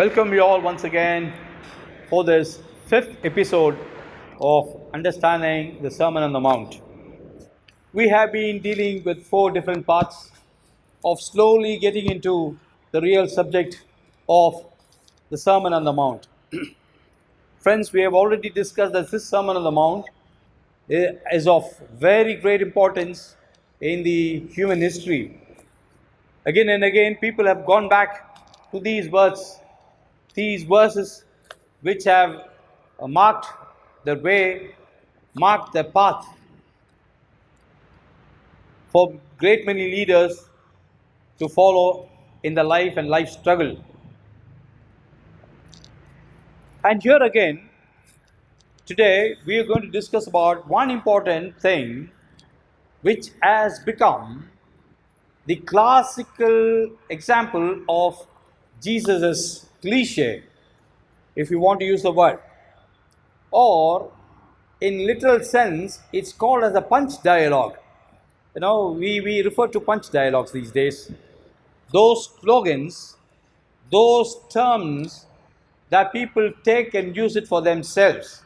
Welcome you all once again for this fifth episode of Understanding the Sermon on the Mount. We have been dealing with four different parts of slowly getting into the real subject of the Sermon on the Mount. Friends, we have already discussed that this Sermon on the Mount is of very great importance in the human history. Again and again, people have gone back to these verses which have marked their way, marked their path for great many leaders to follow in the life and life struggle. And here again, today we are going to discuss about one important thing which has become the classical example of Jesus's cliche, if you want to use the word, or in literal sense it's called as a punch dialogue. We refer to punch dialogues these days, those slogans, those terms that people take and use it for themselves.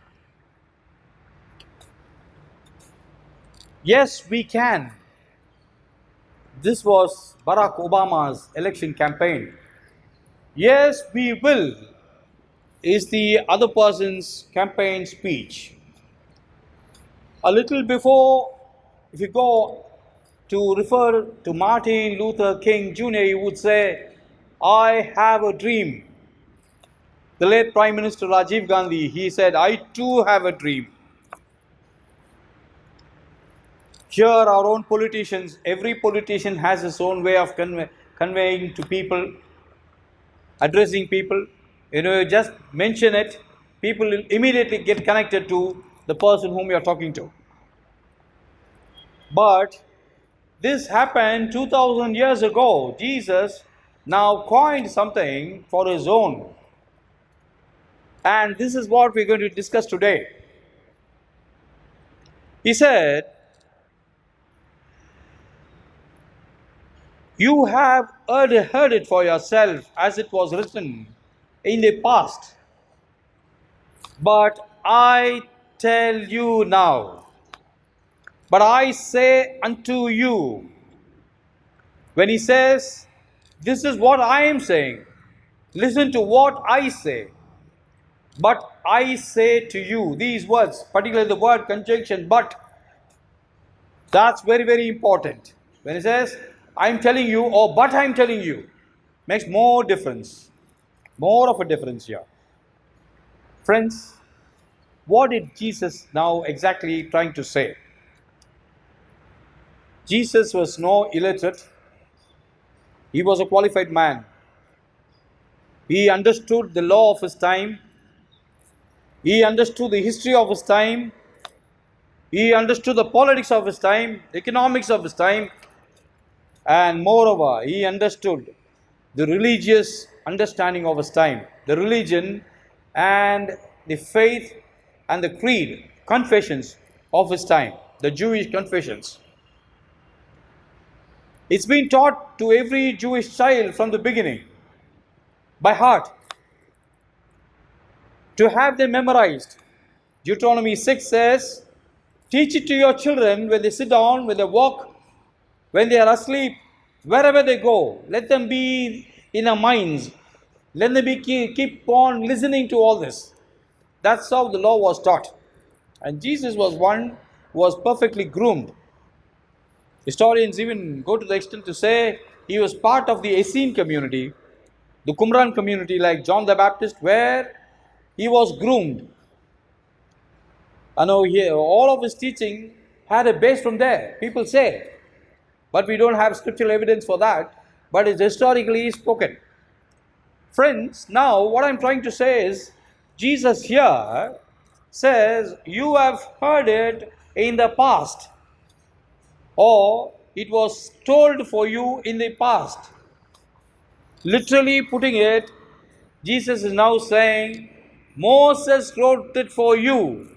Yes, we can. This was Barack Obama's election campaign. Yes, we will is the other person's campaign speech. A little before, if you go to refer to Martin Luther King Jr., he would say, I have a dream. The late Prime Minister Rajiv Gandhi, he said, I too have a dream. Here, our own politicians, every politician has his own way of conveying to people, addressing people. You just mention it, people will immediately get connected to the person whom you are talking to. But this happened 2000 years ago. Jesus now coined something for his own. And this is what we're going to discuss today. He said, you have heard it for yourself as it was written in the past. But I tell you now, but I say unto you. When he says, this is what I am saying, listen to what I say. But I say to you, these words, particularly the word conjunction, but, that's very, very important. When he says, I'm telling you, or but I'm telling you, makes more difference, more of a difference here. Friends, what did Jesus now exactly trying to say? Jesus was no illiterate. He was a qualified man. He understood the law of his time. He understood the history of his time. He understood the politics of his time, the economics of his time. And moreover, he understood the religious understanding of his time, the religion and the faith and the creed, confessions of his time, the Jewish confessions. It's been taught to every Jewish child from the beginning, by heart, to have them memorized. Deuteronomy 6 says, teach it to your children when they sit down, when they walk, when they are asleep, wherever they go. Let them be in our minds. Let them keep on listening to all this. That's how the law was taught. And Jesus was one who was perfectly groomed. Historians even go to the extent to say he was part of the Essene community, the Qumran community like John the Baptist, where he was groomed. I know all of his teaching had a base from there, people say. But we don't have scriptural evidence for that, but it's historically spoken. Friends, now what I'm trying to say is, Jesus here says, you have heard it in the past, or it was told for you in the past. Literally putting it, Jesus is now saying, Moses wrote it for you,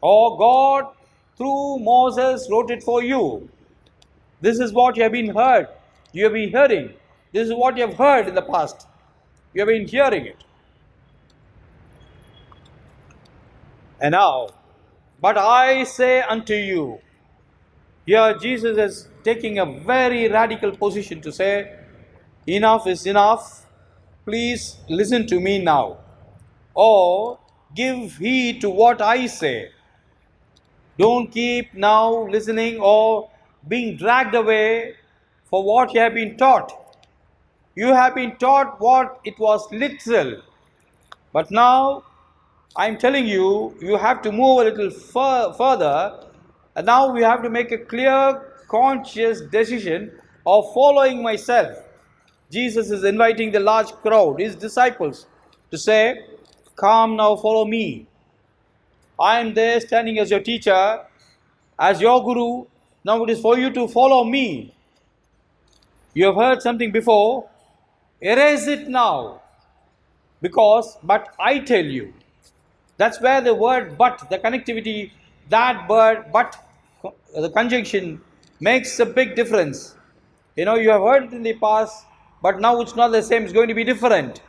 or God through Moses wrote it for you. This is what you have been heard. You have been hearing. This is what you have heard in the past. You have been hearing it. And now, but I say unto you, here Jesus is taking a very radical position to say, enough is enough. Please listen to me now. Or give heed to what I say. Don't keep now listening or being dragged away for what you have been taught. You have been taught what it was literal. But now I'm telling you, you have to move a little further. And now we have to make a clear, conscious decision of following myself. Jesus is inviting the large crowd, his disciples, to say, come now, follow me. I am there standing as your teacher, as your guru. Now it is for you to follow me. You have heard something before. Erase it now. Because, but I tell you. That's where the word but, the connectivity, that word but, the conjunction makes a big difference. You know, you have heard it in the past, but now it's not the same, it's going to be different.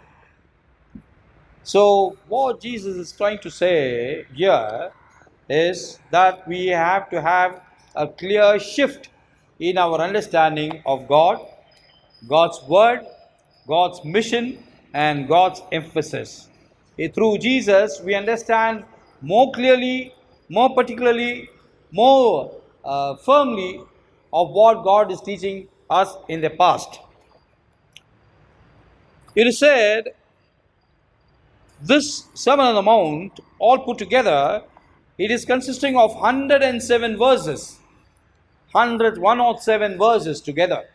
So, what Jesus is trying to say here is that we have to have a clear shift in our understanding of God, God's word, God's mission, and God's emphasis. Through Jesus, we understand more clearly, more particularly, more firmly of what God is teaching us in the past. It is said, this Sermon on the Mount, all put together, it is consisting of 107 verses. 107 verses together.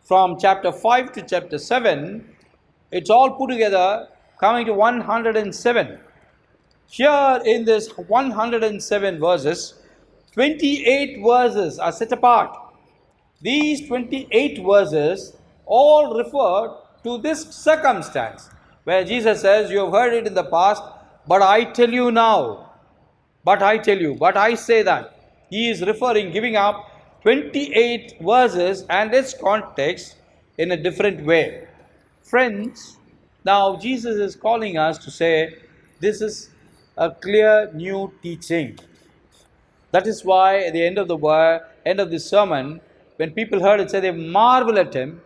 From chapter 5 to chapter 7, it's all put together coming to 107. Here in this 107 verses, 28 verses are set apart. These 28 verses all refer to this circumstance where Jesus says, you have heard it in the past, but I tell you now. But I tell you, but I say that. He is referring, giving up 28 verses and its context in a different way. Friends, now Jesus is calling us to say, this is a clear new teaching. That is why at the end of the sermon, when people heard it, said they marveled at him,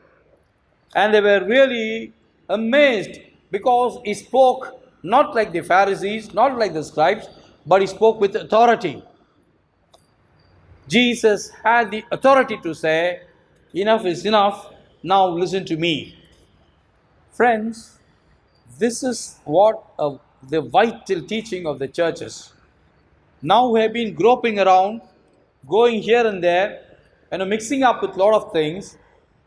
and they were really amazed because he spoke not like the Pharisees, not like the scribes, but he spoke with authority. Jesus had the authority to say, enough is enough, now listen to me. Friends, this is what the vital teaching of the churches. Now we have been groping around, going here and there, and mixing up with a lot of things,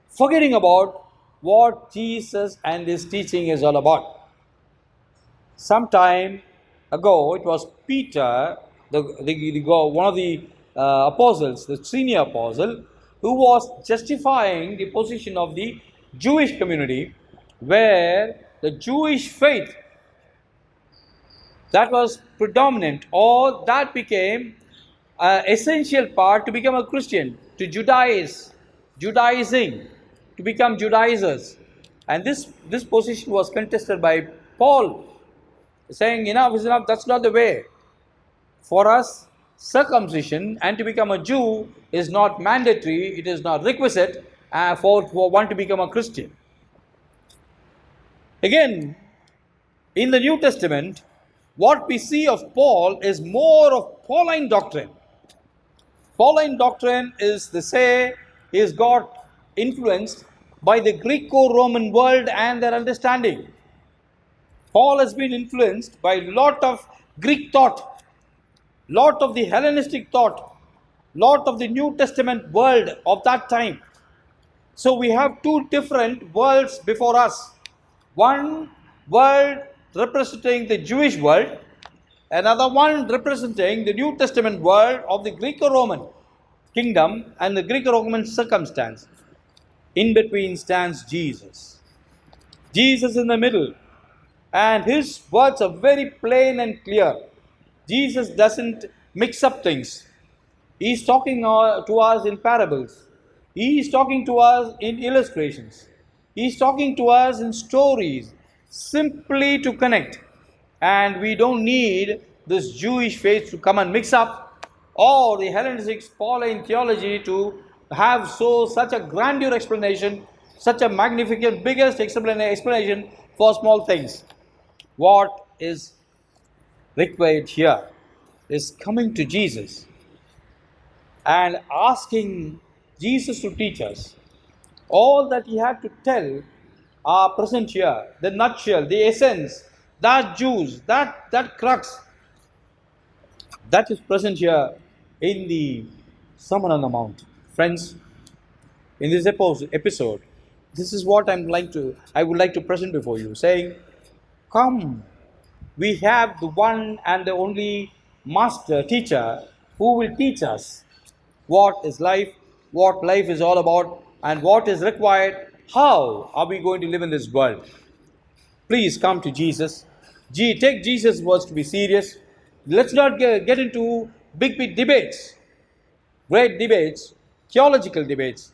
forgetting about what Jesus and his teaching is all about. Some time ago, it was Peter, one of the apostles, the senior apostle, who was justifying the position of the Jewish community, where the Jewish faith that was predominant, or that became an essential part to become a Christian, to Judaizing, to become Judaizers. And this position was contested by Paul, saying, enough is enough, that's not the way. For us, circumcision and to become a Jew is not mandatory, it is not requisite for one to become a Christian. Again, in the New Testament, what we see of Paul is more of Pauline doctrine. Pauline doctrine is, they say, is got influenced by the Greco-Roman world and their understanding. Paul has been influenced by a lot of Greek thought, lot of the Hellenistic thought, lot of the New Testament world of that time. So we have two different worlds before us. One world representing the Jewish world, another one representing the New Testament world of the Greco-Roman kingdom and the Greco-Roman circumstance. In between stands Jesus. Jesus in the middle. And his words are very plain and clear. Jesus doesn't mix up things. He's talking to us in parables. He's talking to us in illustrations. He's talking to us in stories, simply to connect. And we don't need this Jewish faith to come and mix up, or the Hellenistic Pauline theology to have such a grandeur explanation, such a magnificent, biggest explanation for small things. What is required here is coming to Jesus and asking Jesus to teach us. All that he had to tell are present here. The nutshell, the essence, that juice, that crux, that is present here in the Sermon on the Mount. Friends, in this episode, this is what I would like to present before you, saying, come, we have the one and the only master teacher who will teach us what is life, what life is all about, and what is required. How are we going to live in this world? Please come to Jesus. Take Jesus' words to be serious. Let's not get into big debates, great debates, theological debates.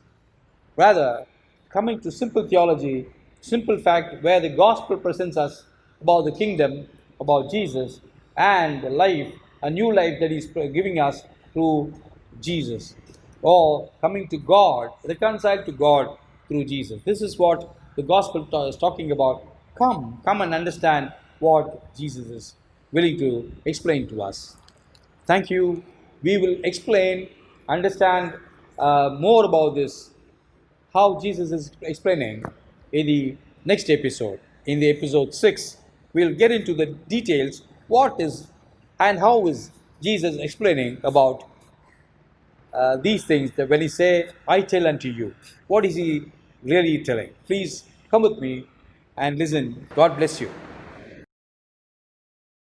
Rather, coming to simple theology, simple fact, where the gospel presents us about the kingdom, about Jesus, and the life, a new life that He's giving us through Jesus. Or coming to God, reconciled to God through Jesus. This is what the gospel is talking about. Come and understand what Jesus is willing to explain to us. Thank you. We will understand more about this, how Jesus is explaining, in the next episode. In the episode 6, we'll get into the details, what is and how is Jesus explaining about these things, that when he say, I tell unto you, what is he really telling? Please come with me and listen. God bless you.